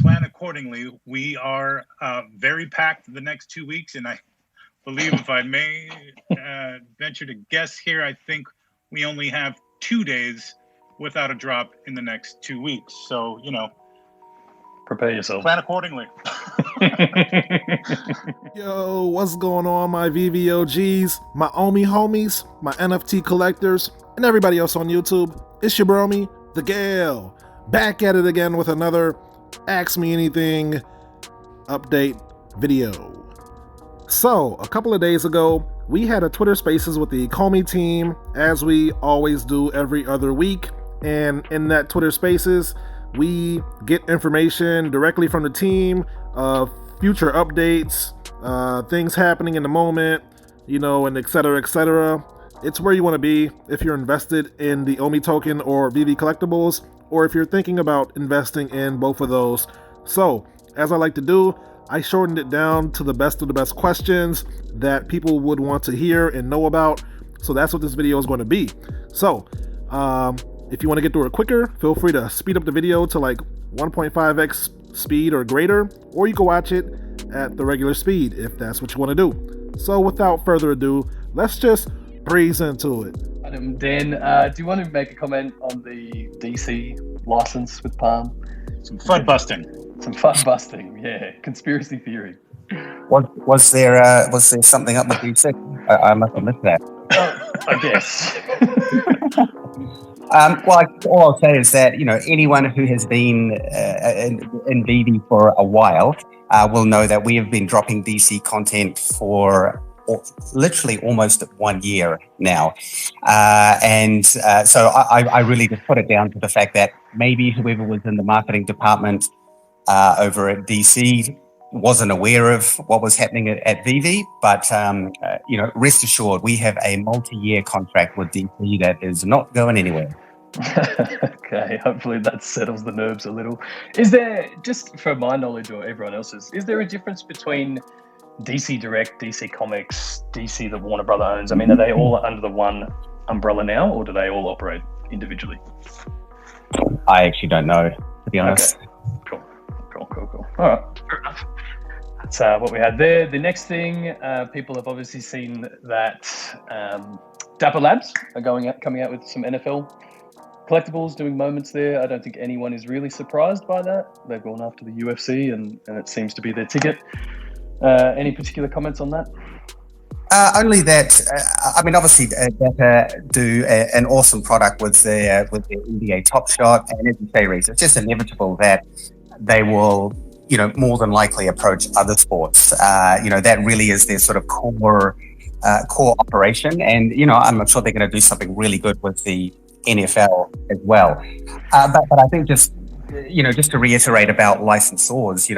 plan accordingly. We are very packed the next 2 weeks, and I believe, if I may venture to guess here, I think we only have 2 days without a drop in the next 2 weeks. So, prepare yourself. Plan accordingly. Yo, what's going on, my VVOGs, my OMI homies, my NFT collectors, and everybody else on YouTube? It's your bromy, the Gale, back at it again with another Ask Me Anything update video. So, a couple of days ago, we had a Twitter Spaces with the Ecomi team, as we always do every other week, and in that Twitter Spaces, we get information directly from the team of future updates, things happening in the moment, and et cetera, et cetera. It's where you want to be if you're invested in the OMI token or VV collectibles, or if you're thinking about investing in both of those. So, as I like to do, I shortened it down to the best of the best questions that people would want to hear and know about. So that's what this video is going to be. So, if you want to get through it quicker, feel free to speed up the video to like 1.5x speed or greater, or you can watch it at the regular speed if that's what you want to do. So without further ado, let's just breeze into it. Dan, do you want to make a comment on the DC license with Palm? Some FUD busting. Yeah. Conspiracy theory. Was there something up with DC? I must have missed that. I guess. Well, all I'll say is that anyone who has been in Veve for a while will know that we have been dropping DC content for literally almost 1 year now, so I really just put it down to the fact that maybe whoever was in the marketing department over at DC wasn't aware of what was happening at Veve, but rest assured, we have a multi-year contract with DC that is not going anywhere. Okay, hopefully that settles the nerves a little. Is there, just for my knowledge or everyone else's, is there a difference between DC Direct, DC Comics, DC that Warner Brother owns? I mean, are they all under the one umbrella now, or do they all operate individually? I actually don't know, to be honest. Okay. Cool. All right, fair enough. That's what we had there. The next thing, people have obviously seen that Dapper Labs are coming out with some NFL collectibles, doing moments there. I don't think anyone is really surprised by that. They've gone after the UFC, and it seems to be their ticket. Any particular comments on that? Only that, obviously, Dapper do an awesome product with their NBA Top Shot, and as you say, Reece, it's just inevitable that they will, more than likely approach other sports. That really is their sort of core operation, and I'm sure they're going to do something really good with the NFL as well. But I think just to reiterate about licensors,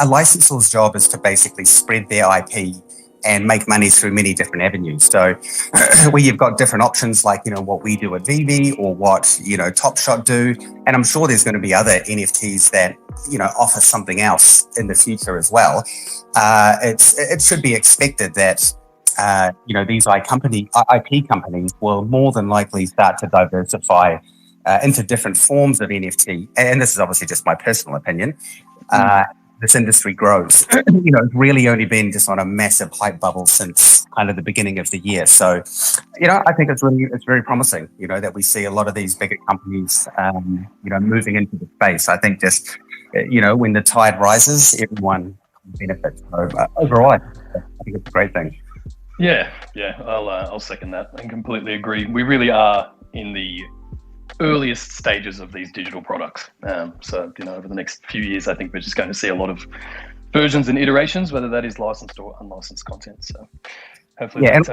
a licensor's job is to basically spread their IP and make money through many different avenues. So where you've got different options like, what we do at Veve or what, Top Shot do. And I'm sure there's going to be other NFTs that, offer something else in the future as well. It should be expected that, these IP companies will more than likely start to diversify into different forms of NFT. And this is obviously just my personal opinion. This industry grows. It's really only been just on a massive hype bubble since kind of the beginning of the year. So, I think it's very promising, that we see a lot of these bigger companies, moving into the space. I think just, when the tide rises, everyone benefits. So overall, I think it's a great thing. Yeah, I'll second that and completely agree. We really are in the earliest stages of these digital products. So, over the next few years, I think we're just going to see a lot of versions and iterations, whether that is licensed or unlicensed content. So hopefully. Yeah, and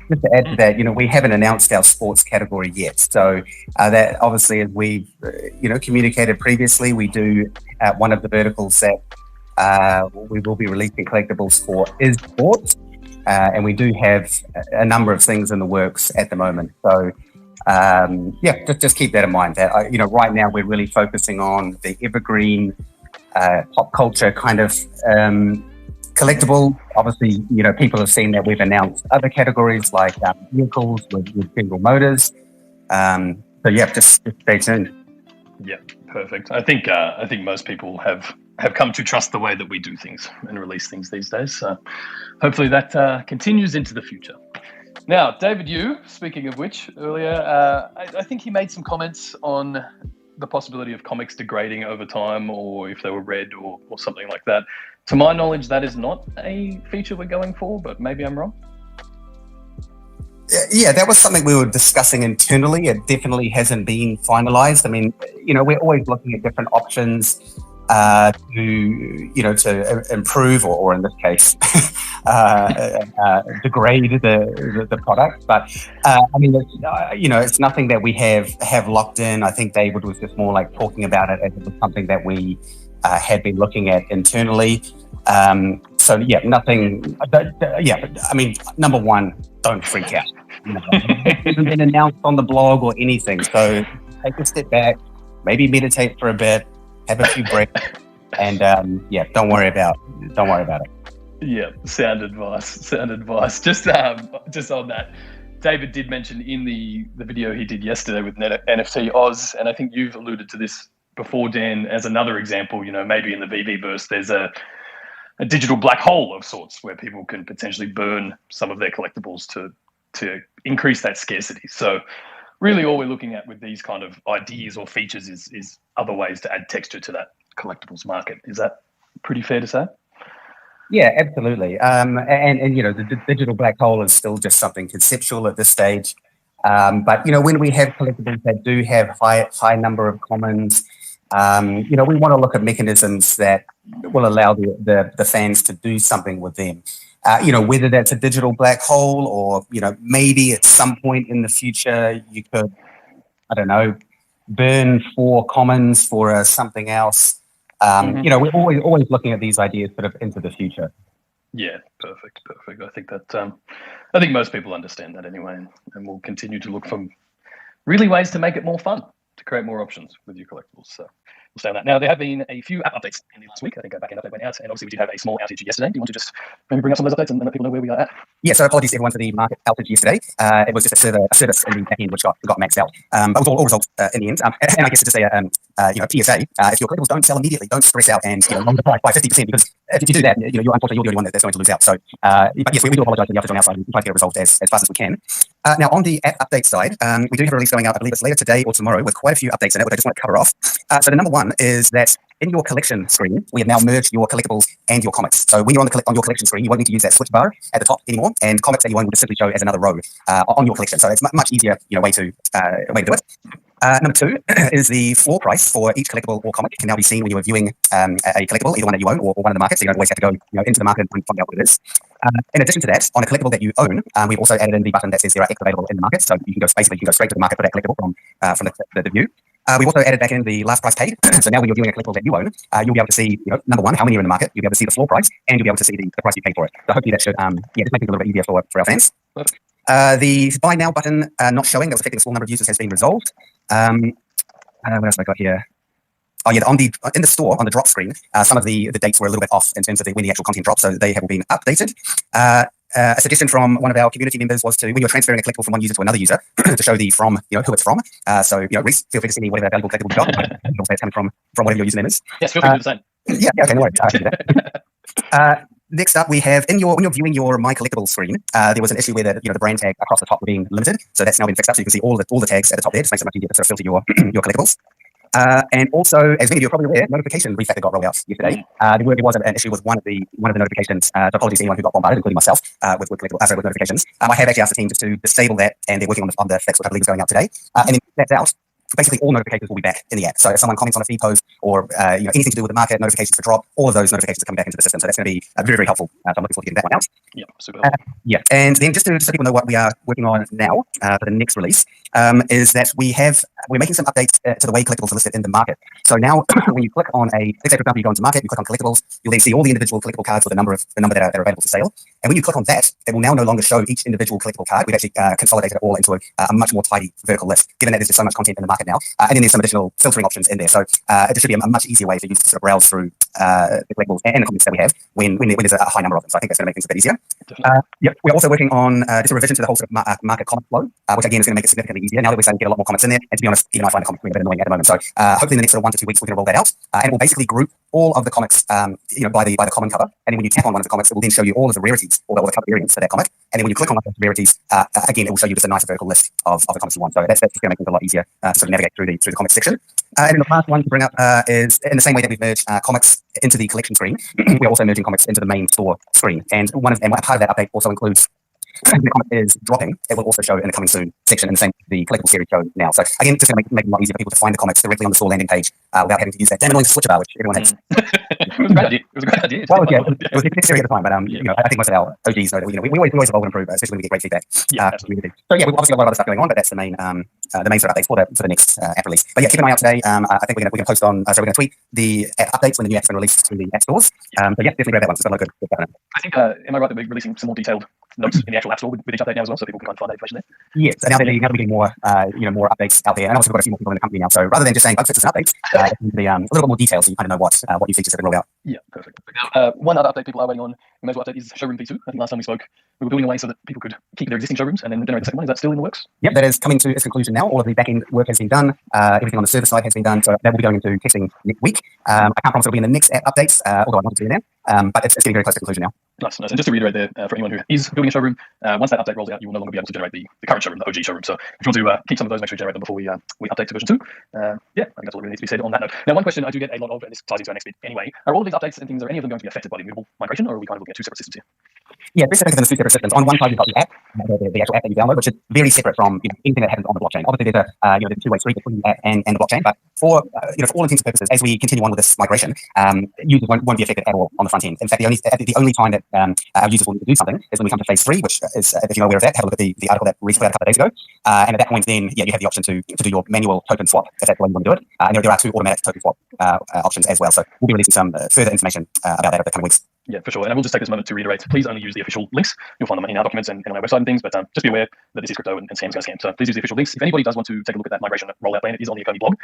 just to add to that, we haven't announced our sports category yet. So that obviously, as we've, communicated previously, we do one of the verticals that we will be releasing collectibles for is sports. And we do have a number of things in the works at the moment. So just keep that in mind. That right now we're really focusing on the evergreen pop culture kind of collectible. Obviously, people have seen that we've announced other categories like vehicles with General Motors. So just stay tuned. Yeah, perfect. I think most people have come to trust the way that we do things and release things these days. So hopefully that continues into the future. Now, David, speaking of which, earlier, I think he made some comments on the possibility of comics degrading over time, or if they were read or something like that. To my knowledge, that is not a feature we're going for, but maybe I'm wrong. Yeah, that was something we were discussing internally. It definitely hasn't been finalized. I mean, we're always looking at different options to improve or in this case, degrade the product. But I mean, it's nothing that we have locked in. I think David was just more like talking about it as it was something that we had been looking at internally. So yeah, nothing. I mean, number one, don't freak out. It hasn't been announced on the blog or anything. So take a step back, maybe meditate for a bit, have a few breaks, and don't worry about it. Yeah, sound advice. Just on that, David did mention in the video he did yesterday with NFT Oz, and I think you've alluded to this before, Dan, as another example. Maybe in the VV-verse, there's a digital black hole of sorts where people can potentially burn some of their collectibles to increase that scarcity. So really all we're looking at with these kind of ideas or features is other ways to add texture to that collectibles market. Is that pretty fair to say? Yeah, absolutely. And the digital black hole is still just something conceptual at this stage. But when we have collectibles that do have high number of commons, we want to look at mechanisms that will allow the fans to do something with them. Whether that's a digital black hole or, maybe at some point in the future you could, I don't know, burn 4 commons for something else. We're always looking at these ideas sort of into the future. Yeah, perfect. I think most people understand that anyway, and we'll continue to look for really ways to make it more fun, to create more options with your collectibles. So we'll stay on that. Now, there have been a few app updates in the last week. I think a back-end update went out, and obviously we did have a small outage yesterday. Do you want to just maybe bring up some of those updates and let people know where we are at? Yeah, so apologies everyone for the market outage yesterday. It was just a service in the back end which got maxed out. But it was all resolved in the end. And I guess to just say a PSA, if your collectibles don't sell immediately, don't stress out and lower the price by 50%, because if you do that, you're unfortunately the only one that's going to lose out. So, but yes, we do apologise for the outage on our side. We try to get it resolved as fast as we can. Now, on the app update side, we do have a release going out, I believe it's later today or tomorrow, with quite a few updates in it, which I just want to cover off. So the number one is that in your collection screen, we have now merged your collectibles and your comics. So when you're on your collection screen, you won't need to use that switch bar at the top anymore, and comics that you own will just simply show as another row on your collection. So it's much easier, way to do it. Number two is the floor price for each collectible or comic can now be seen when you are viewing a collectible, either one that you own or one in the market, so you don't always have to go into the market and find out what it is. In addition to that, on a collectible that you own, we've also added in the button that says there are X available in the market, so you can go straight to the market for that collectible from the view. We've also added back in the last price paid. So now when you're viewing a collectible that you own, you'll be able to see, number one, how many are in the market, you'll be able to see the floor price, and you'll be able to see the price you paid for it. So hopefully that should just make it a little bit easier for our fans. The buy now button not showing, that was affecting a small number of users, has been resolved. What else have I got here? Oh yeah, in the store, on the drop screen, some of the dates were a little bit off in terms of when the actual content dropped, so they have all been updated. A suggestion from one of our community members was to, when you're transferring a collectible from one user to another user, to show the from, who it's from. So, Reese, feel free to send me whatever valuable collectible you got. It's coming from whatever your username is. Yes, feel free to do the same. Yeah, okay, no worries. I can do that. Next up, we have when you're viewing your My Collectibles screen, there was an issue where the brand tag across the top were being limited. So that's now been fixed up. So you can see all the tags at the top there. Just makes it much easier to sort of filter your collectibles. And also, as many of you are probably aware, notification refactor got rolled out yesterday. There was an issue with one of the notifications. So apologies to anyone who got bombarded, including myself, with notifications. I have actually asked the team to disable that, and they're working on the fix, which I believe is going out today. And then that's out. Basically, all notifications will be back in the app. So if someone comments on a feed post or anything to do with the market, notifications for drop, all of those notifications are coming back into the system. So that's going to be very, very helpful. So I'm looking forward to getting that one out. Yeah, super helpful. Yeah, and then just so people know what we are working on now for the next release, is that we're making some updates to the way collectibles are listed in the market. So now, when you click on let's say for example, you go into market, you click on collectibles, you'll then see all the individual collectible cards with the number that are available for sale. And when you click on that, it will now no longer show each individual collectible card. We've actually consolidated it all into a much more tidy vertical list, given that there's just so much content in the market now. And then there's some additional filtering options in there. So it just should be a much easier way for you to sort of browse through the collectibles and the comics that we have when there's a high number of them. So I think that's going to make things a bit easier. Yep, we're also working on just a revision to the whole sort of market comic flow, which again is going to make it significantly easier now that we're starting to get a lot more comics in there. And to be honest, even I find the comics a bit annoying at the moment. So hopefully in the next sort of 1 to 2 weeks we're going to roll that out, and we'll basically group all of the comics, by the common cover. And then when you tap on one of the comics, it will then show you all of the rarities, all the cover variants for that comic. And then when you click on one of those rarities, again, it will show you just a nice vertical list of the comics you want. So that's just going to make things a lot easier to sort of navigate through the comics section. And then the last one to bring up is in the same way that we've merged comics into the collection screen, we're also merging comics into the main store screen. And part of that update also includes if the comic is dropping, it will also show in the coming soon section, and the same the collectible series shows now. So again, just going to make it a lot easier for people to find the comics directly on the store landing page without having to use that damn annoying switcher bar, which everyone hates. It was a great idea. It was a great idea. Well, yeah, it was necessary at the time, but I think most of our OGs know that we always evolve and improve, especially when we get great feedback. Yeah, absolutely. So yeah, we've obviously got a lot of other stuff going on, but that's the main sort of updates for the next app release. But yeah, keep an eye out today. I think we're going to post on. So we're going to tweet the app updates when the new app's been released to the app stores. So yeah, definitely grab that one. It's got a lot of good stuff in it. I think, am I right that we're releasing some more detailed notes in the actual app store with each update now as well, so people can kind of find that information there? Yes, and now that we're getting more, more updates out there, and also we've got a few more people in the company now. So rather than just saying bug fixes and updates, a little bit more detail so you kind of know what new features have been rolled out. Yeah, perfect. One other update people are waiting on, we may as well update, is Showroom V2. I think last time we spoke, we were building a way so that people could keep their existing showrooms and then generate the second one. Is that still in the works? Yep, that is coming to its conclusion now. All of the back-end work has been done. Everything on the server side has been done. So that will be going into testing next week. I can't promise it'll be in the next app updates, although I want it to be in there. But it's getting very close to conclusion now. Nice. And just to reiterate there, for anyone who is building a showroom, once that update rolls out, you will no longer be able to generate the current showroom, the OG showroom. So if you want to keep some of those, make sure you generate them before we update to version 2. I think that's all that really needs to be said on that note. Now, one question I do get a lot of, and this ties into our next bit anyway, are all of these updates and things, are any of them going to be affected by the immutable migration, or are we kind of looking at two separate systems here? Yeah, very separate than the two separate systems. On one side, you've got the app, the actual app that you download, which is very separate from anything that happens on the blockchain. Obviously, there's a two-way street between the app and the blockchain, but for all intents and purposes, as we continue on with this migration, users won't be affected at all on the front end. In fact, the only time that our users will need to do something is when we come to phase 3, which is, if you're not aware of that, have a look at the article that we put out a couple of days ago. And at that point, then you have the option to do your manual token swap if that's the way you want to do it. And there are 2 automatic token swap options as well. So we'll be releasing some further information about that over the coming weeks. Yeah, for sure. And I will just take this moment to reiterate, please only use the official links. You'll find them in our documents and on our website and things, but just be aware that this is crypto and scams going to scam. So please use the official links. If anybody does want to take a look at that migration rollout plan, it is on the Ecomi blog,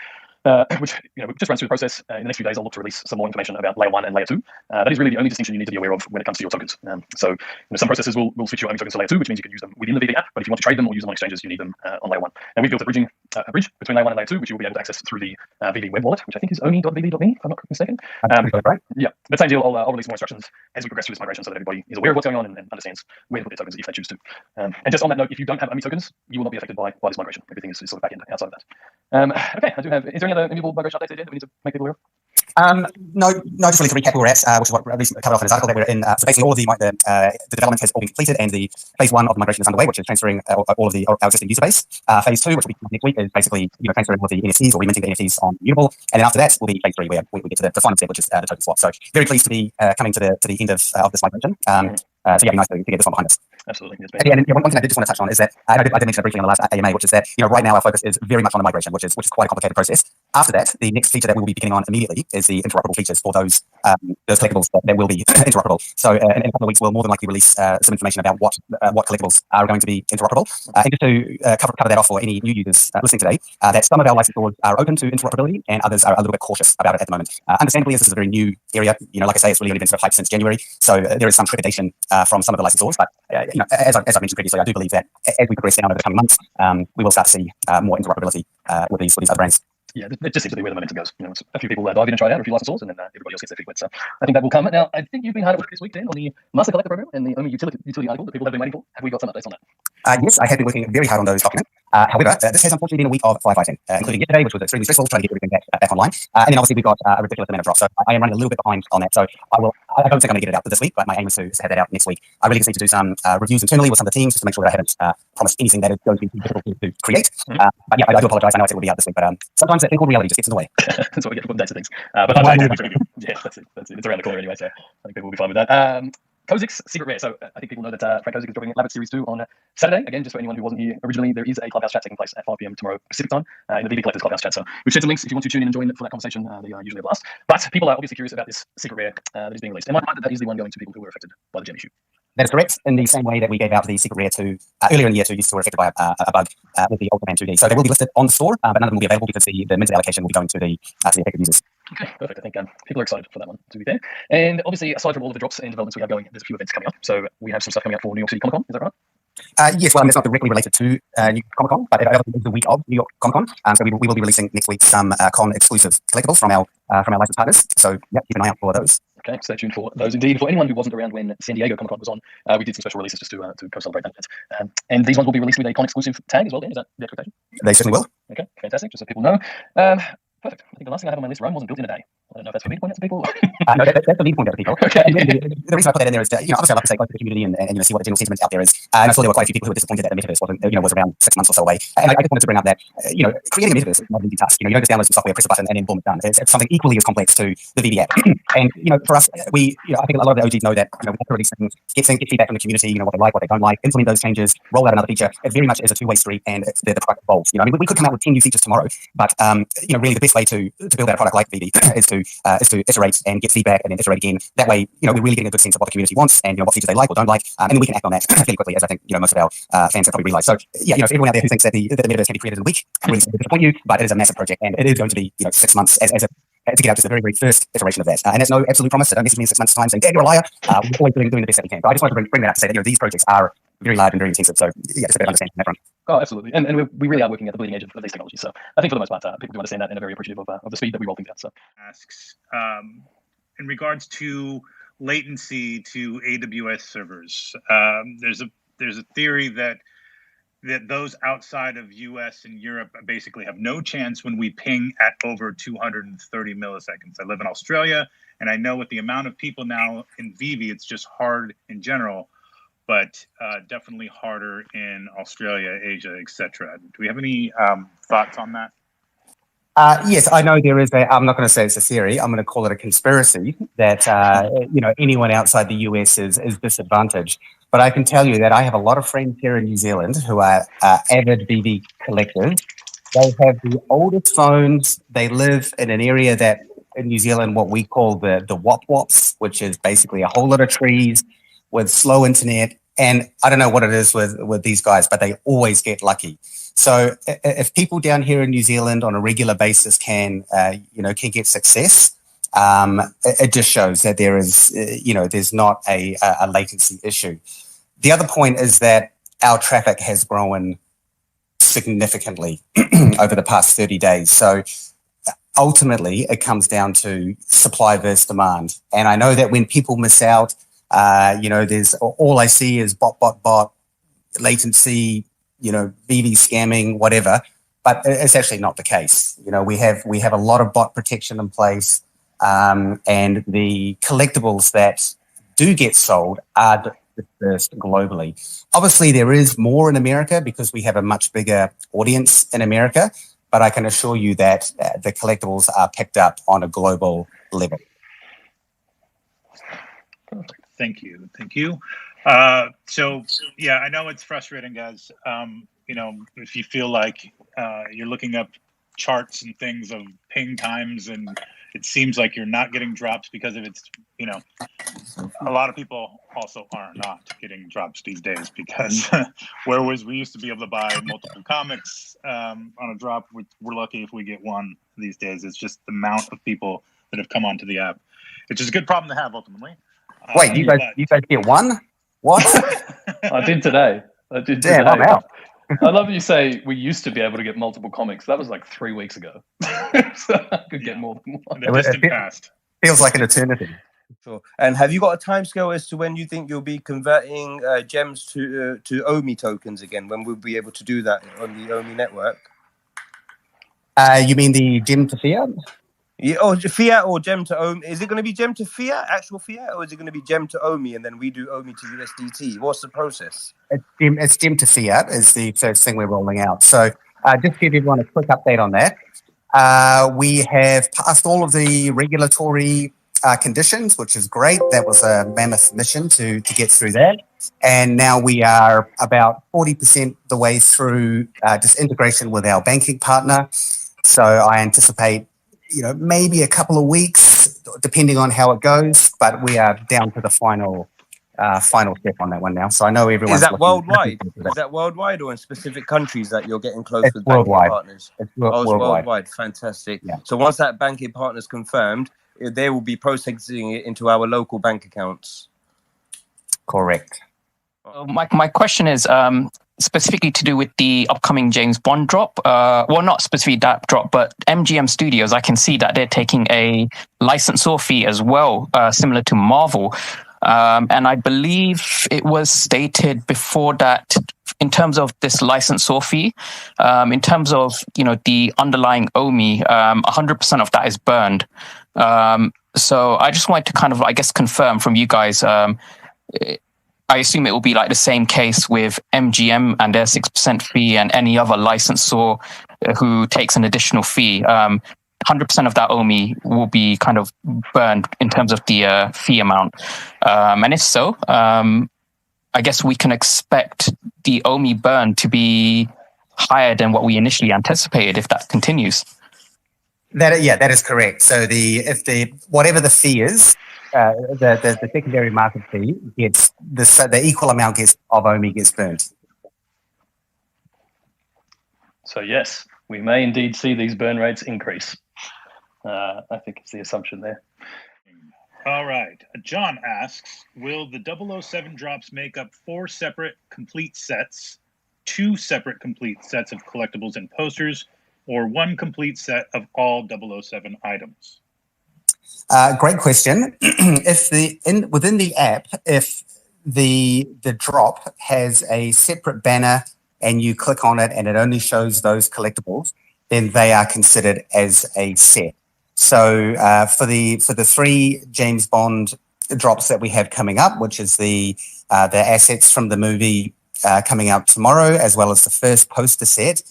which just runs through the process. In the next few days, I'll look to release some more information about layer 1 and layer 2. That is really the only distinction you need to be aware of when it comes to your tokens. So some processes will switch your own tokens to layer 2, which means you can use them within the Veve app, but if you want to trade them or use them on exchanges, you need them on layer 1. And we've built a bridge between layer 1 and layer 2, which you'll be able to access through the Veve web wallet, which I think is only.veve.me, if I'm not mistaken. Right. Yeah, but same deal, I'll release more instructions as we progress through this migration so that everybody is aware of what's going on and understands where to put their tokens if they choose to. And just on that note, if you don't have AMI tokens, you will not be affected by this migration. Everything is sort of back end outside of that. Okay, I do have, is there any other immutable migration updates that we need to make people aware of? No, just really to recap where we're at, which is what Release covered off in his article that we're in. So basically all of the development has all been completed and the phase 1 of the migration is underway, which is transferring all of our existing user base. Phase 2, which will be next week, is basically transferring all of the NFTs or reminting the NFTs on Mutable. And then after that will be phase 3, where we get to the final step, which is the token swap. So very pleased to be coming to the end of this migration. So yeah, nice to get this one behind us. Absolutely. Yes, and one thing I did just want to touch on is that I did mention it briefly on the last AMA, which is that right now our focus is very much on the migration, which is quite a complicated process. After that, the next feature that we will be beginning on immediately is the interoperable features for those collectibles that will be interoperable. So in a couple of weeks, we'll more than likely release some information about what collectibles are going to be interoperable. And just to cover that off for any new users listening today, that some of our licensors are open to interoperability and others are a little bit cautious about it at the moment. Understandably, as this is a very new area, like I say, it's really only been sort of hyped since January. So there is some trepidation from some of the licensors. But as I mentioned previously, I do believe that as we progress down over the coming months, we will start to see more interoperability with these other brands. Yeah, it just seems to be where the momentum goes. A few people dive in and try it out, a few licensors, and then everybody else gets their feet wet. So I think that will come. Now, I think you've been hard at work this week, Dan, on the Master Collector program and the OMI utility article that people have been waiting for. Have we got some updates on that? Yes, I have been working very hard on those documents. However, this has unfortunately been a week of firefighting, including yesterday, which was extremely stressful, trying to get everything back online. And then obviously we've got a ridiculous amount of drops. So I am running a little bit behind on that. So I don't think I'm going to get it out this week, but my aim is to have that out next week. I really just need to do some reviews internally with some of the teams just to make sure that I haven't promised anything that is going to be difficult to create. But yeah, I do apologize. I know I said it will be out this week, but sometimes that physical reality just gets in the way. That's what we get for putting dates of things. But yeah, that's it. It's around the corner anyway, so I think people will be fine with that. Kozik's Secret Rare. So I think people know that Frank Kozik is dropping Labbit Series 2 on Saturday. Again, just for anyone who wasn't here originally, there is a Clubhouse chat taking place at 5 p.m. tomorrow Pacific time in the Veve Collectors Clubhouse chat. So we've shared some links if you want to tune in and join for that conversation. They are usually a blast. But people are obviously curious about this Secret Rare that is being released. Am I right that is the one going to people who were affected by the gem issue? That is correct. In the same way that we gave out the secret rare to earlier in the year to users who were affected by a bug with the Ultraman 2D. So they will be listed on the store, but none of them will be available because the minted allocation will be going to the affected users. Okay, perfect. I think people are excited for that one, to be fair. And obviously, aside from all of the drops and developments we have going, there's a few events coming up. So we have some stuff coming up for New York City Comic Con. Is that right? Yes, well, it's not directly related to New York Comic Con, but it is the week of New York Comic Con. So we will be releasing next week some con exclusive collectibles from our licensed partners. So yeah, keep an eye out for those. Okay, stay tuned for those. Indeed, for anyone who wasn't around when San Diego Comic Con was on, we did some special releases just to co-celebrate that. And these ones will be released with a con exclusive tag as well. Dan, is that the expectation? They certainly will. Okay, fantastic. Just so people know. Perfect. I think the last thing I have on my list, Rome wasn't built in a day. I don't know if that's for me to point out to people. No, that's the lead point out to people. Okay. The reason I put that in there is, obviously I love to say close to the community and see what the general sentiment out there is. And I saw there were quite a few people who were disappointed that the metaverse was around 6 months or so away. And I just wanted to bring up that, creating a metaverse is not an easy task. You don't just download some software, press a button, and then boom, it's done. It's something equally as complex to the Veve app. And, for us, I think a lot of the OGs know that, we have to release things, get feedback from the community, what they like, what they don't like, implement those changes, roll out another feature. It very much is a two-way street, and the product evolves. We could come out with 10 new features tomorrow, but, really the best way to build out a product like Veve is to iterate and get feedback and then iterate again. That way, we're really getting a good sense of what the community wants and what features they like or don't like, and then we can act on that fairly quickly, as I think most of our fans have probably realised. So yeah, for everyone out there who thinks that the metaverse can be created in a week, I'm really sorry to disappoint you, but it is a massive project, and it is going to be 6 months to get out to the very, very first iteration of that. And there's no absolute promise. So don't message me in 6 months' time saying, "Dad, you're a liar." We're always doing the best that we can. But I just wanted to bring that up to say that these projects are very large and very intensive. So yeah, just a bit of understanding on that front. Oh, absolutely. And we really are working at the bleeding edge of these technologies. So I think for the most part, people do understand that and are very appreciative of the speed that we roll things out. So asks in regards to latency to AWS servers, there's a theory that those outside of US and Europe basically have no chance when we ping at over 230 milliseconds. I live in Australia, and I know with the amount of people now in Veve, it's just hard in general, but definitely harder in Australia, Asia, etc. Do we have any thoughts on that? Yes, I know there is I'm not going to say it's a theory. I'm going to call it a conspiracy that, anyone outside the US is disadvantaged. But I can tell you that I have a lot of friends here in New Zealand who are avid Veve collectors. They have the oldest phones. They live in an area that in New Zealand, what we call the wop-wops, which is basically a whole lot of trees with slow internet. And I don't know what it is with these guys, but they always get lucky. So if people down here in New Zealand on a regular basis can get success, it just shows that there is, there's not a latency issue. The other point is that our traffic has grown significantly over the past 30 days. So ultimately, it comes down to supply versus demand. And I know that when people miss out, there's all I see is bot, latency, Veve scamming, whatever. But it's actually not the case. We have a lot of bot protection in place, and the collectibles that do get sold are dispersed globally. Obviously, there is more in America because we have a much bigger audience in America. But I can assure you that the collectibles are picked up on a global level. Thank you. So yeah, I know it's frustrating, guys. If you feel like you're looking up charts and things of ping times, and it seems like you're not getting drops because of it's, a lot of people also are not getting drops these days because whereas we used to be able to buy multiple comics on a drop, we're lucky if we get one these days. It's just the amount of people that have come onto the app. It's just a good problem to have ultimately. Wait, you guys get one? What? I did today. Damn, I'm out. I love that you say we used to be able to get multiple comics. That was like 3 weeks ago. So I could get more than one. In the distant past. Feels like an eternity. Sure. And have you got a timescale as to when you think you'll be converting gems to OMI tokens again? When we'll be able to do that on the OMI network? You mean the gem to fiat? Yeah, or fiat or gem to OMI. Is it going to be gem to fiat, actual fiat, or is it going to be gem to OMI and then we do OMI to USDT? What's the process? It's gem to fiat is the first thing we're rolling out. So just to give everyone a quick update on that. We have passed all of the regulatory conditions, which is great. That was a mammoth mission to get through that. And now we are about 40% the way through just integration with our banking partner. So I anticipate, maybe a couple of weeks, depending on how it goes, but we are down to the final final step on that one now. So I know everyone's Is that looking- worldwide? looking for Is that worldwide or in specific countries that you're getting close It's with banking worldwide. partners? It's It's worldwide. worldwide. Fantastic. Yeah. So once that banking partner is confirmed, they will be processing it into our local bank accounts. Correct. My question is specifically to do with the upcoming James Bond drop. Well, not specifically that drop, but MGM Studios. I can see that they're taking a licensor fee as well, similar to Marvel. And I believe it was stated before that in terms of this licensor fee, in terms of, the underlying OMI, 100% of that is burned. So I just wanted to kind of, I guess, confirm from you guys. I assume it will be like the same case with MGM and their 6% fee and any other licensor who takes an additional fee. 100% of that OMI will be kind of burned in terms of the fee amount. And if so, I guess we can expect the OMI burn to be higher than what we initially anticipated if that continues. That is correct. So whatever the fee is, the secondary market fee gets the equal amount of OMI gets burnt. So yes, we may indeed see these burn rates increase. I think it's the assumption there. All right. John asks, will the 007 drops make up 4 separate complete sets, 2 separate complete sets of collectibles and posters, or 1 complete set of all 007 items? Great question. Within the app, if the drop has a separate banner and you click on it and it only shows those collectibles, then they are considered as a set. So for the 3 James Bond drops that we have coming up, which is the assets from the movie coming out tomorrow, as well as the first poster set,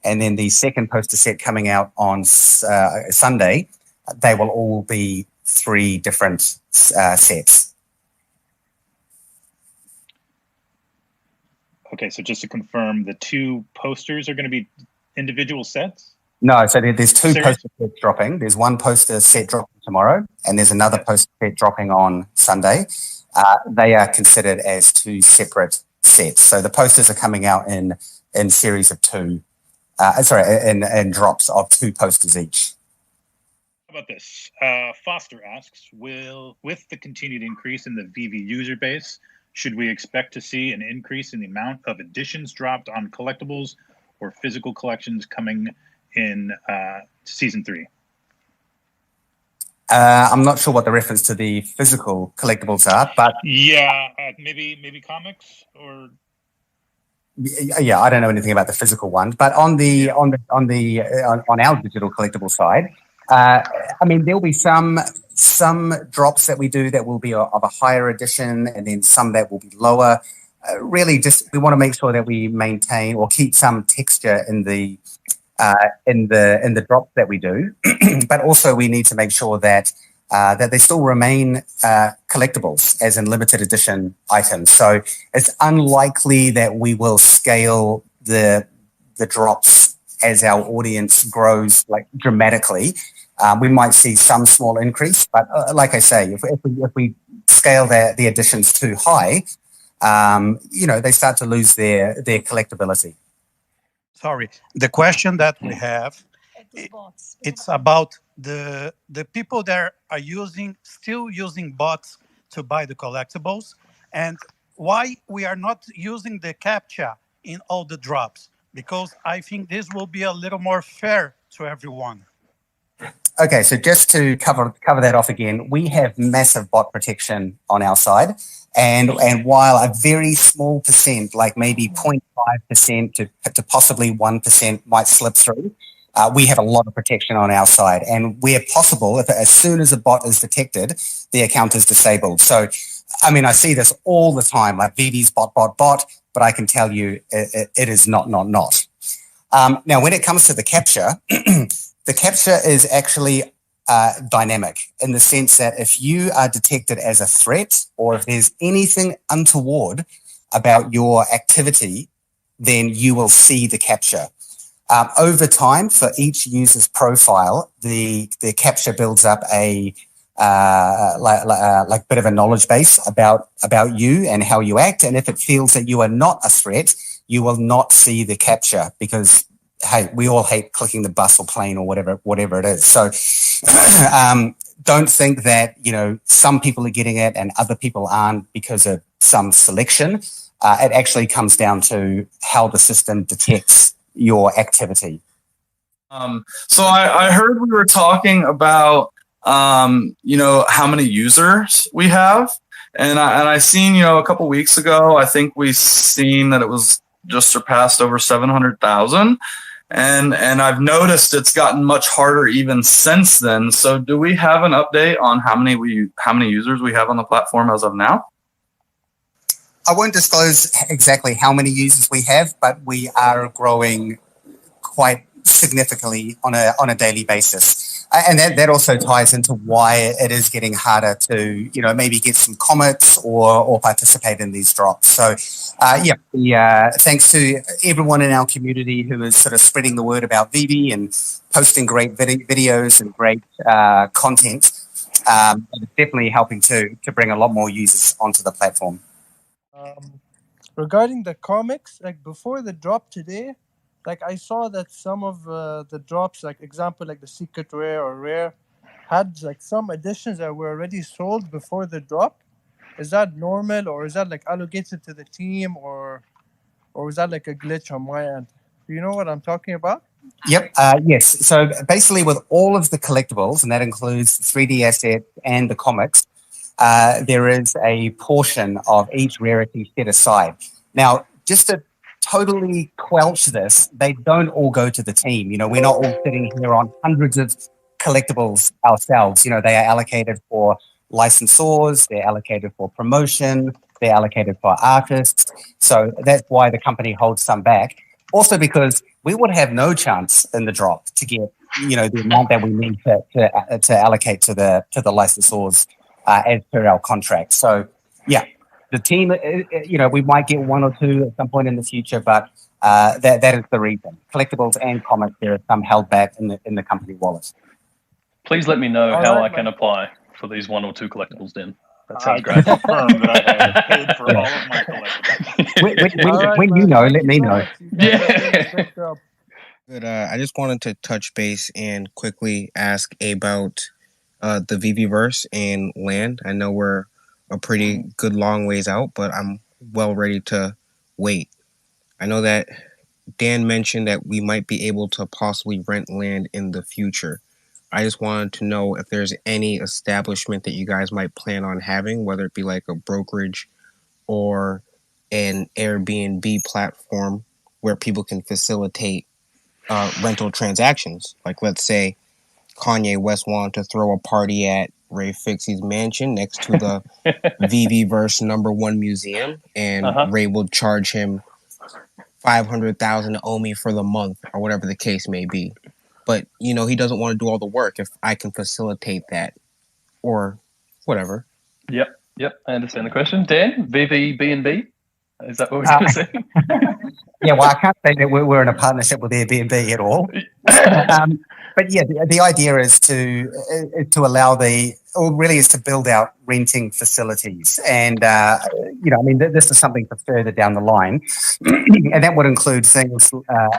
and then the second poster set coming out on Sunday, they will all be 3 different sets. Okay, so just to confirm, the 2 posters are going to be individual sets? No, so there's 2 Serious? poster sets dropping. There's 1 poster set dropping tomorrow, and there's another poster set dropping on Sunday. They are considered as 2 separate sets. So the posters are coming out in series of 2. In drops of 2 posters each. How about this? Foster asks, with the continued increase in the Veve user base, should we expect to see an increase in the amount of editions dropped on collectibles or physical collections coming in season 3? I'm not sure what the reference to the physical collectibles are, but maybe comics or. Yeah, I don't know anything about the physical one, but on our digital collectible side, there'll be some drops that we do that will be of a higher edition, and then some that will be lower. Really, just we want to make sure that we maintain or keep some texture in the drops that we do, but also we need to make sure that they still remain collectibles, as in limited edition items. So it's unlikely that we will scale the drops as our audience grows dramatically. We might see some small increase, but like I say, if we scale the editions too high, they start to lose their collectability. Sorry, the question that we have, it's about the people that are still using bots to buy the collectibles, and why we are not using the CAPTCHA in all the drops, because I think this will be a little more fair to everyone. Okay, so just to cover that off again, we have massive bot protection on our side, and while a very small percent, like maybe 0.5% to possibly 1% might slip through, we have a lot of protection on our side, and where possible, as soon as a bot is detected, the account is disabled. So, I see this all the time, like Veve's bot, but I can tell you it is not. Now, when it comes to the capture, the capture is actually dynamic in the sense that if you are detected as a threat, or if there's anything untoward about your activity, then you will see the capture. Over time, for each user's profile, the capture builds up a like bit of a knowledge base about you and how you act. And if it feels that you are not a threat, you will not see the capture, because hey, we all hate clicking the bus or plane or whatever it is. So don't think that, you know, some people are getting it and other people aren't because of some selection. It actually comes down to how the system detects your activity. So I heard we were talking about, you know, how many users we have. And I seen, you know, a couple weeks ago, I think we seen that it was just surpassed over 700,000. And I've noticed it's gotten much harder even since then. So do we have an update on how many users we have on the platform as of now? I won't disclose exactly how many users we have, but we are growing quite significantly on a daily basis. And that also ties into why it is getting harder to, you know, maybe get some comments or participate in these drops. So, thanks to everyone in our community who is sort of spreading the word about Veve and posting great videos and great content. It's definitely helping to bring a lot more users onto the platform. Regarding the comics, like before the drop today, like I saw that some of the drops, like example, like the secret rare or rare, had like some editions that were already sold before the drop. Is that normal, or is that like allocated to the team, or is that like a glitch on my end? Do you know what I'm talking about? Yep. Yes. So basically, with all of the collectibles, and that includes the 3D assets and the comics, there is a portion of each rarity set aside. Now, just to totally quelch this, they don't all go to the team. You know, we're not all sitting here on hundreds of collectibles ourselves. You know, they are allocated for licensors, they're allocated for promotion, they're allocated for artists. So that's why the company holds some back. Also because we would have no chance in the drop to get, you know, the amount that we need to allocate to the licensors as per our contract. So yeah, the team, you know, we might get one or two at some point in the future, but that is the reason. Collectibles and comics, there are some held back in the company wallet. Please let me know how I can apply for these one or two collectibles, Dan. That sounds great. Confirm that I have paid for all of my collectibles. When you know, let me know. Yeah. Good. I just wanted to touch base and quickly ask about the Veveverse and land. I know we're a pretty good long ways out, but I'm well ready to wait. I know that Dan mentioned that we might be able to possibly rent land in the future. I just wanted to know if there's any establishment that you guys might plan on having, whether it be like a brokerage or an Airbnb platform where people can facilitate rental transactions. Like, let's say Kanye West wanted to throw a party at Ray Fixie's mansion next to the Veveverse #1 museum, and Ray will charge him 500,000 Omi for the month, or whatever the case may be. But, you know, he doesn't want to do all the work. If I can facilitate that or whatever. Yep. I understand the question. Dan, Veve B&B? Is that what we're going to say? Yeah, well, I can't say that we're in a partnership with Airbnb at all. But yeah, the idea is to allow is to build out renting facilities. And, you know, I mean, this is something for further down the line. And that would include things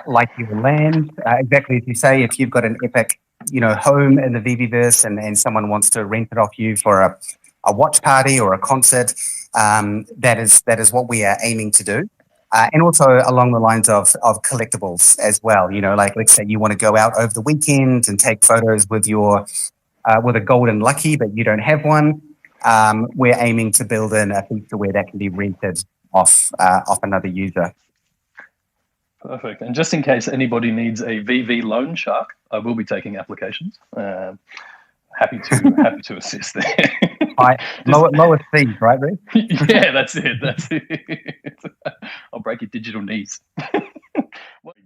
like your land. Exactly as you say, if you've got an epic, you know, home in the Veveverse and someone wants to rent it off you for a watch party or a concert, that is what we are aiming to do. And also along the lines of collectibles as well. You know, like let's say you want to go out over the weekend and take photos with your with a golden lucky, but you don't have one. We're aiming to build in a feature where that can be rented off another user. Perfect. And just in case anybody needs a Veve loan shark, I will be taking applications. Happy to assist there. Lowest fees, right, Rick? Yeah, that's it. I'll break your digital knees.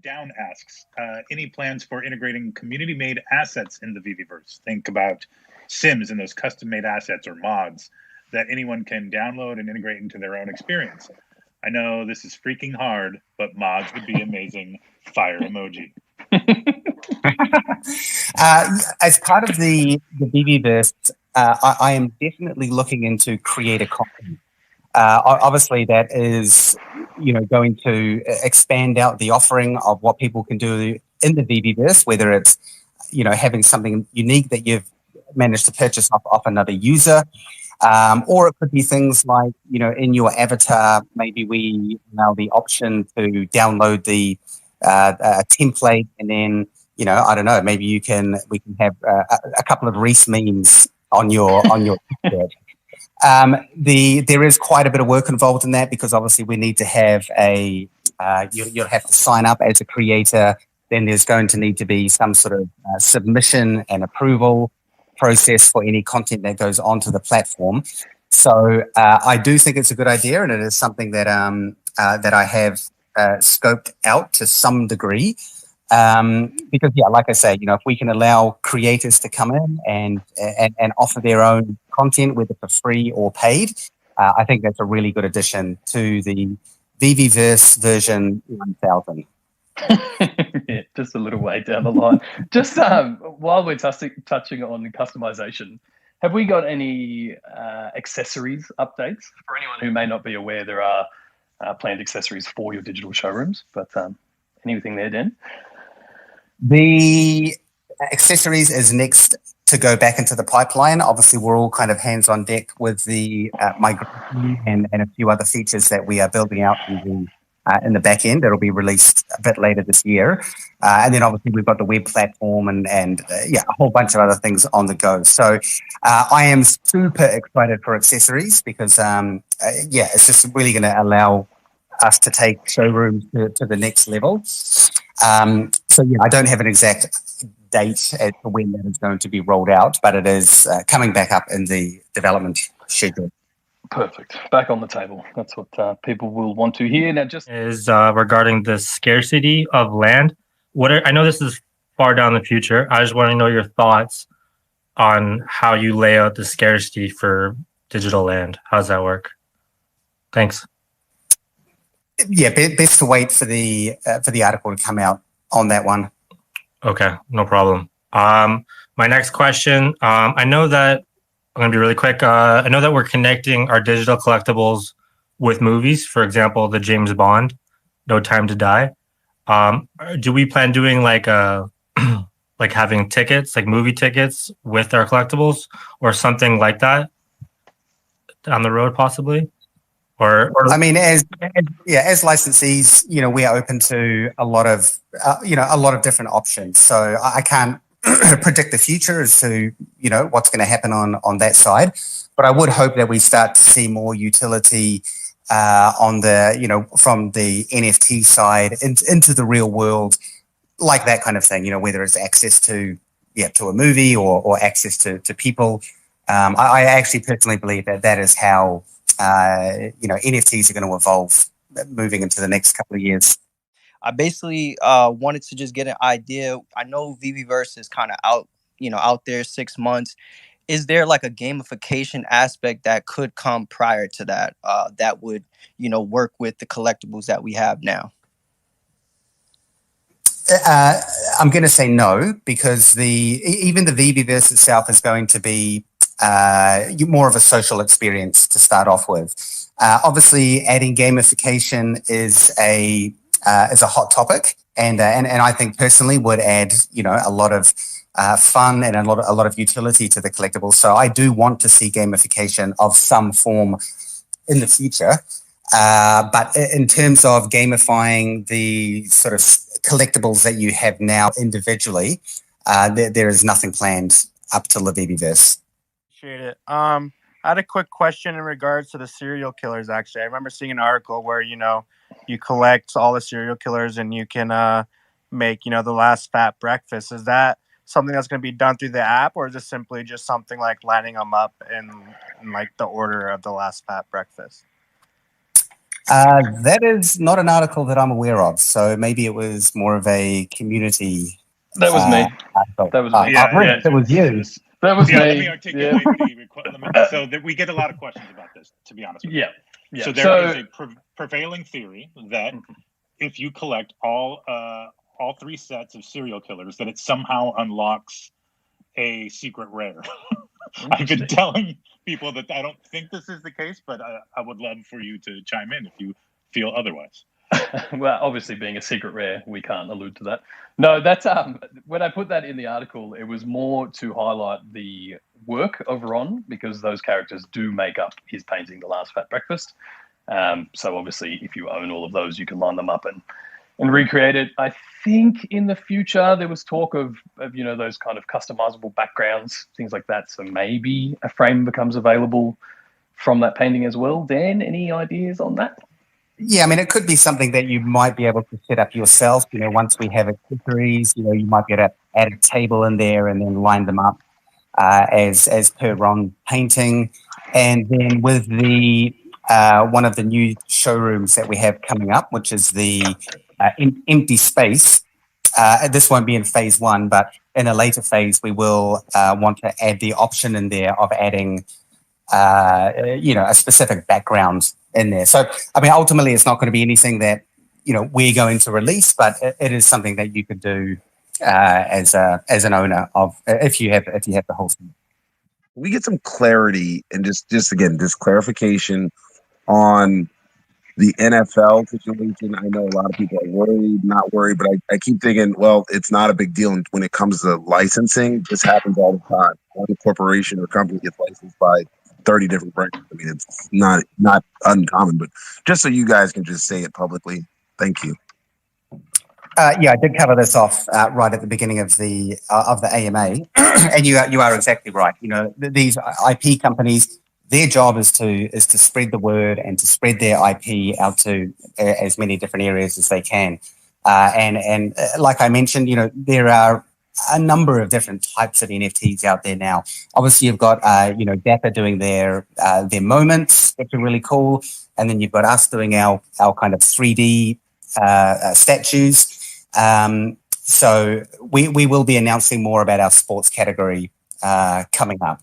Down asks, any plans for integrating community-made assets in the Veveverse? Think about Sims and those custom-made assets or mods that anyone can download and integrate into their own experience. I know this is freaking hard, but mods would be amazing. Fire emoji. As part of the Veveverse, I am definitely looking into creator content. Obviously, that is, going to expand out the offering of what people can do in the VBverse, whether it's, having something unique that you've managed to purchase off another user, or it could be things like, in your avatar, maybe we allow the option to download the template, and then, I don't know, maybe we can have a couple of Reese memes on your there is quite a bit of work involved in that, because obviously we need to have you'll have to sign up as a creator. Then there's going to need to be some sort of submission and approval process for any content that goes onto the platform. So I do think it's a good idea, and it is something that that I have scoped out to some degree. Because like I say, if we can allow creators to come in and offer their own content, whether for free or paid, I think that's a really good addition to the VVverse version 1000. Yeah, just a little way down the line. Just while we're touching on customization, have we got any accessories updates? For anyone who may not be aware, there are planned accessories for your digital showrooms, but anything there, Dan? The accessories is next to go back into the pipeline. Obviously, we're all kind of hands on deck with the migration and a few other features that we are building out in the back end. That'll be released a bit later this year. And then obviously we've got the web platform and a whole bunch of other things on the go. So I am super excited for accessories, because it's just really going to allow us to take showrooms to the next level. I don't have an exact date as to when that is going to be rolled out, but it is coming back up in the development schedule. Perfect. Back on the table. That's what people will want to hear. Now, just is regarding the scarcity of land. I know this is far down the future. I just want to know your thoughts on how you lay out the scarcity for digital land. How does that work? Thanks. Yeah, best to wait for the article to come out on that one. Okay, no problem. My next question. I know that I'm going to be really quick. I know that we're connecting our digital collectibles with movies. For example, the James Bond, No Time to Die. Do we plan doing like having tickets, like movie tickets with our collectibles, or something like that down the road, possibly? Or I mean, as licensees, we are open to a lot of different options. So I can't predict the future as to what's going to happen on that side, but I would hope that we start to see more utility on the from the NFT side into the real world, like that kind of thing. Whether it's access to a movie or access to people. I actually personally believe that is how NFTs are going to evolve moving into the next couple of years. I basically wanted to just get an idea. I know VVverse is kind of out there 6 months. Is there like a gamification aspect that could come prior to that that would, work with the collectibles that we have now? I'm going to say no, because even the VVverse itself is going to be more of a social experience to start off with. Obviously, adding gamification is a hot topic, and I think personally would add a lot of fun and a lot of utility to the collectibles. So I do want to see gamification of some form in the future. But in terms of gamifying the sort of collectibles that you have now individually, there is nothing planned up till the VVverse. Appreciate it. I had a quick question in regards to the serial killers. Actually, I remember seeing an article where you collect all the serial killers and you can make the last fat breakfast. Is that something that's going to be done through the app, or is it simply just something like lining them up in like the order of the last fat breakfast? That is not an article that I'm aware of. So maybe it was more of a community. That was me. Article. That was me. That was you. That was me. Let me articulate so that we get a lot of questions about this, to be honest with you. Yeah. So there is a prevailing theory that if you collect all 3 sets of serial killers, that it somehow unlocks a secret rare. I've been telling people that I don't think this is the case, but I would love for you to chime in if you feel otherwise. Well, obviously, being a secret rare, we can't allude to that. No, that's when I put that in the article, it was more to highlight the work of Ron, because those characters do make up his painting, The Last Fat Breakfast. So obviously, if you own all of those, you can line them up and recreate it. I think in the future there was talk of those kind of customizable backgrounds, things like that. So maybe a frame becomes available from that painting as well. Dan, any ideas on that? Yeah, I mean, it could be something that you might be able to set up yourself. Once we have accessories, you might be able to add a table in there and then line them up as per Ron painting. And then with the one of the new showrooms that we have coming up, which is the empty space. This won't be in phase 1, but in a later phase, we will want to add the option in there of adding, a specific background in there. So, I mean, ultimately, it's not going to be anything that we're going to release, but it is something that you could do as an owner of if you have the whole thing. We get some clarity and just again, this clarification on the NFL situation. I know a lot of people are worried, not worried, but I keep thinking, well, it's not a big deal when it comes to licensing. This happens all the time. One corporation or company gets licensed by 30 different brands. I mean, it's not uncommon, but just so you guys can just say it publicly. Thank you. Yeah, I did cover this off right at the beginning of the AMA, and you are exactly right. These IP companies, their job is to spread the word and to spread their IP out to as many different areas as they can. And like I mentioned, there are a number of different types of NFTs out there now. Obviously, you've got Dapper doing their moments, which are really cool, and then you've got us doing our kind of 3D statues. So we will be announcing more about our sports category coming up.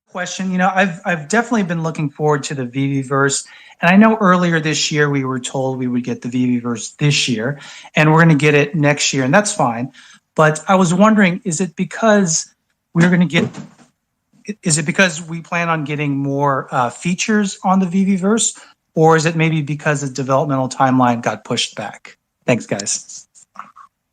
Question. I've definitely been looking forward to the Viviverse, and I know earlier this year we were told we would get the Viviverse this year, and we're going to get it next year, and that's fine. But I was wondering, is it because we plan on getting more features on the Viviverse, or is it maybe because the developmental timeline got pushed back? Thanks, guys.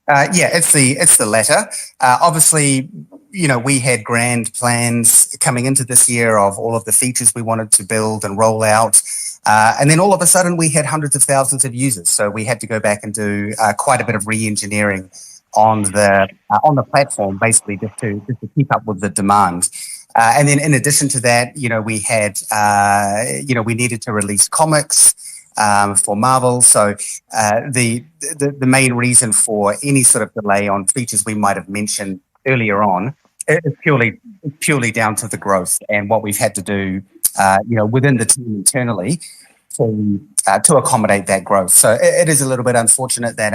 Yeah, it's the latter. Obviously, we had grand plans coming into this year of all of the features we wanted to build and roll out. And then all of a sudden we had hundreds of thousands of users. So we had to go back and do quite a bit of re-engineering on the platform, basically just to keep up with the demand. And then in addition to that, we had, we needed to release comics for Marvel. So the main reason for any sort of delay on features we might have mentioned earlier on is purely down to the growth and what we've had to do, within the team internally to accommodate that growth. So it is a little bit unfortunate that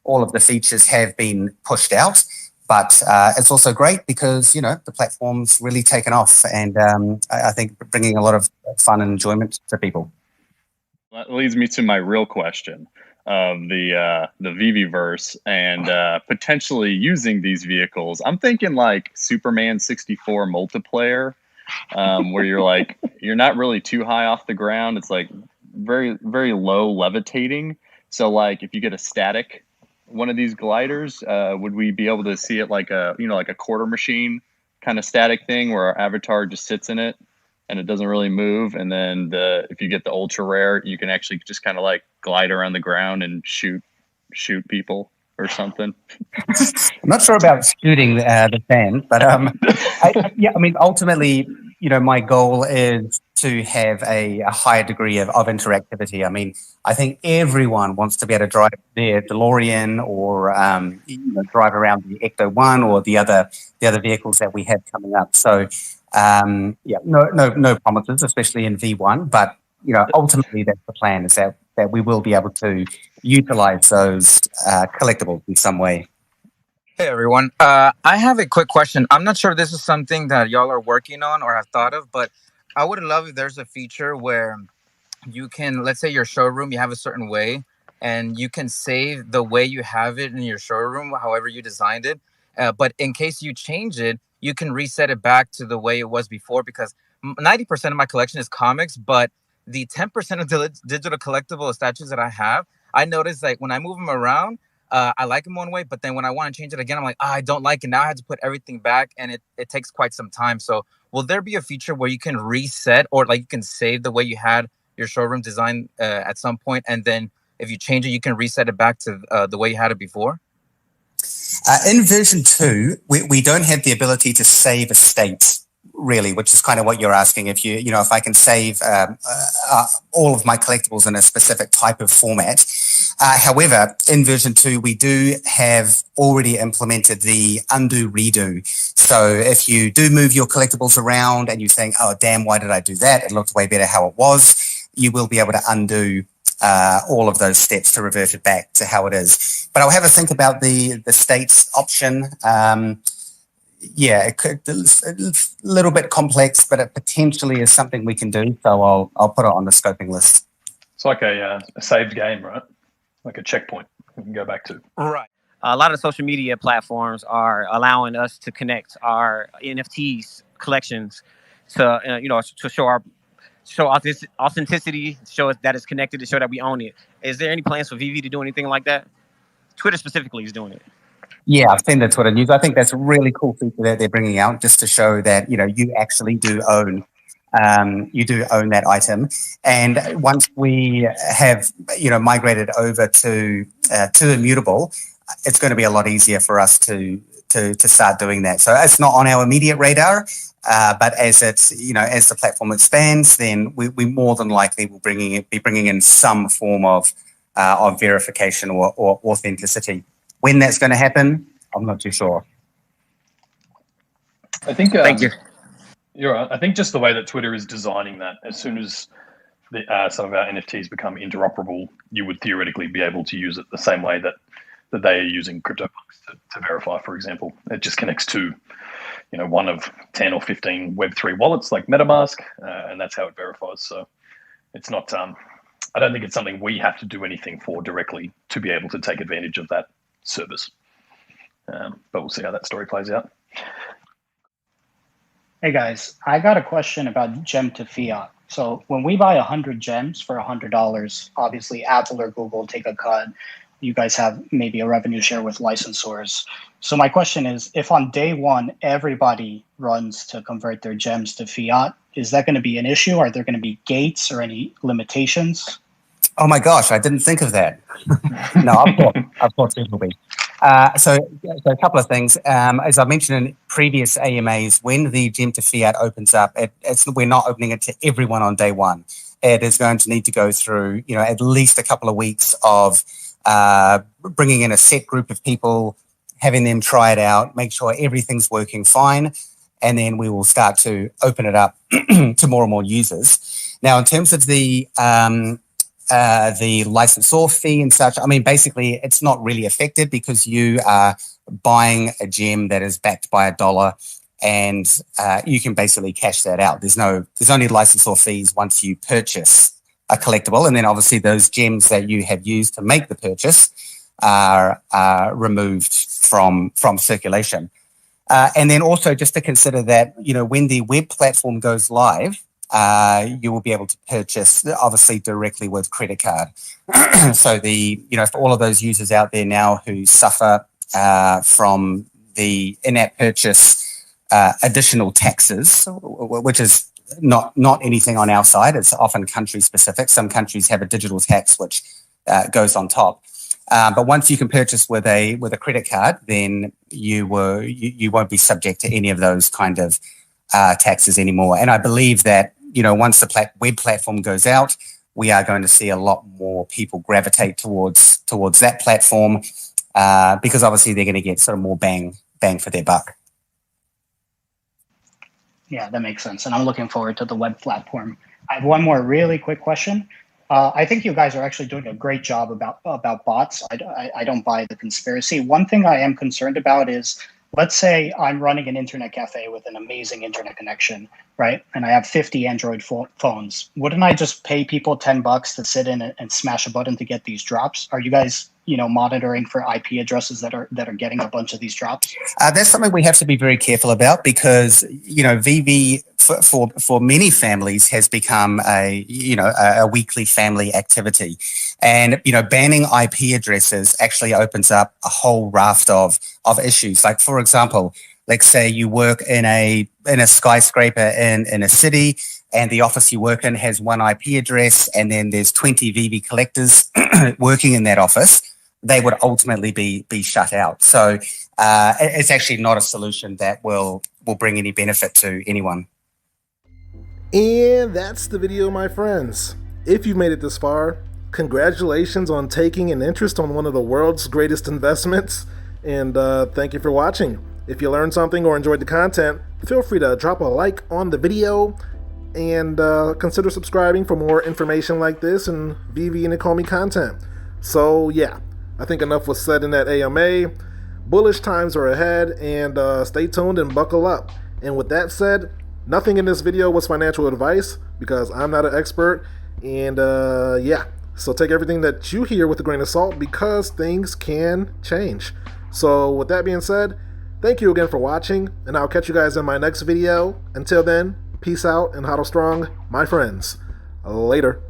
all of the features have been pushed out, but it's also great because the platform's really taken off, and I think bringing a lot of fun and enjoyment to people. That leads me to my real question of the Viviverse and potentially using these vehicles. I'm thinking like Superman 64 multiplayer, where you're not really too high off the ground. It's like very, very low levitating. So like if you get a static one of these gliders, would we be able to see it like a quarter machine kind of static thing where our avatar just sits in it and it doesn't really move? And then if you get the ultra rare, you can actually just kind of like glide around the ground and shoot people or something. I'm not sure about shooting the fan, but ultimately, my goal is to have a higher degree of interactivity. I mean, I think everyone wants to be able to drive their DeLorean or drive around the Ecto One or the other vehicles that we have coming up. So no promises, especially in V1. But ultimately, that's the plan: is that we will be able to utilize those collectibles in some way. Hey everyone, I have a quick question. I'm not sure if this is something that y'all are working on or have thought of, but I would love if there's a feature where you can, let's say your showroom, you have a certain way, and you can save the way you have it in your showroom, however you designed it. But in case you change it, you can reset it back to the way it was before, because 90% of my collection is comics, but the 10% of the digital collectible statues that I have, I notice like when I move them around, I like them one way, but then when I want to change it again, I'm like, I don't like it. Now I have to put everything back, and it takes quite some time. So will there be a feature where you can reset, or like you can save the way you had your showroom design at some point, and then if you change it, you can reset it back to the way you had it before? In version 2, we don't have the ability to save a state, really, which is kind of what you're asking. If if I can save all of my collectibles in a specific type of format. However, in version 2, we do have already implemented the undo redo. So if you do move your collectibles around and you think, oh, damn, why did I do that? It looked way better how it was. You will be able to undo all of those steps to revert it back to how it is. But I'll have a think about the states option. It could, it's a little bit complex, but it potentially is something we can do. So I'll put it on the scoping list. It's like a saved game, right? Like a checkpoint we can go back to. Right. A lot of social media platforms are allowing us to connect our NFTs collections to, to show authenticity, show us that it's connected, to show that we own it. Is there any plans for Veve to do anything like that? Twitter specifically is doing it. Yeah, I've seen the Twitter news. I think that's a really cool feature that they're bringing out, just to show that you actually do own that item. And once we have migrated over to Immutable, it's going to be a lot easier for us to start doing that. So it's not on our immediate radar, but as it's as the platform expands, then we more than likely will be bringing in some form of verification or authenticity. When that's going to happen, I'm not too sure. I think. Thank you. You're right. I think just the way that Twitter is designing that, as soon as some of our NFTs become interoperable, you would theoretically be able to use it the same way that they are using CryptoPunks to verify, for example. It just connects to, one of 10 or 15 Web3 wallets like MetaMask, and that's how it verifies. So it's not. I don't think it's something we have to do anything for directly to be able to take advantage of that service. But we'll see how that story plays out. Hey guys, I got a question about gem to fiat. So when we buy 100 gems for $100, obviously Apple or Google take a cut. You guys have maybe a revenue share with licensors. So my question is, if on day one, everybody runs to convert their gems to fiat, is that going to be an issue? Are there going to be gates or any limitations? Oh my gosh, I didn't think of that. No, of course it will be. So a couple of things. As I mentioned in previous AMAs, when the gem to fiat opens up, we're not opening it to everyone on day one. It is going to need to go through, at least a couple of weeks of bringing in a set group of people, having them try it out, make sure everything's working fine, and then we will start to open it up to more and more users. Now, in terms of the licensor fee and such, I mean, basically, it's not really affected because you are buying a gem that is backed by $1, and you can basically cash that out. There's only licensor fees once you purchase a collectible, and then obviously those gems that you have used to make the purchase are removed from circulation. And then also just to consider that, when the web platform goes live, you will be able to purchase obviously directly with credit card. So for all of those users out there now who suffer from the in-app purchase additional taxes, which is not anything on our side, it's often country specific. Some countries have a digital tax which goes on top. But once you can purchase with a credit card, then you won't be subject to any of those kind of taxes anymore. And I believe that once the web platform goes out, we are going to see a lot more people gravitate towards that platform because obviously they're going to get sort of more bang for their buck. Yeah, that makes sense. And I'm looking forward to the web platform. I have one more really quick question. I think you guys are actually doing a great job about bots. I don't buy the conspiracy. One thing I am concerned about is let's say I'm running an internet cafe with an amazing internet connection, right? And I have 50 Android phones. Wouldn't I just pay people $10 to sit in and smash a button to get these drops? Are you guys, monitoring for IP addresses that are getting a bunch of these drops? That's something we have to be very careful about because, Veve for many families has become a weekly family activity. And, banning IP addresses actually opens up a whole raft of issues. Like, for example, let's say you work in a skyscraper in a city, and the office you work in has one IP address, and then there's 20 Veve collectors working in that office. They would ultimately be shut out. So it's actually not a solution that will bring any benefit to anyone. And that's the video, my friends. If you made it this far, congratulations on taking an interest on one of the world's greatest investments, and thank you for watching. If you learned something or enjoyed the content, feel free to drop a like on the video and consider subscribing for more information like this and Veve and Ecomi content. So yeah, I think enough was said in that AMA. Bullish times are ahead, and stay tuned and buckle up. And with that said, nothing in this video was financial advice because I'm not an expert, and yeah, so take everything that you hear with a grain of salt because things can change. So with that being said, thank you again for watching, and I'll catch you guys in my next video. Until then, peace out and hodl strong, my friends. Later.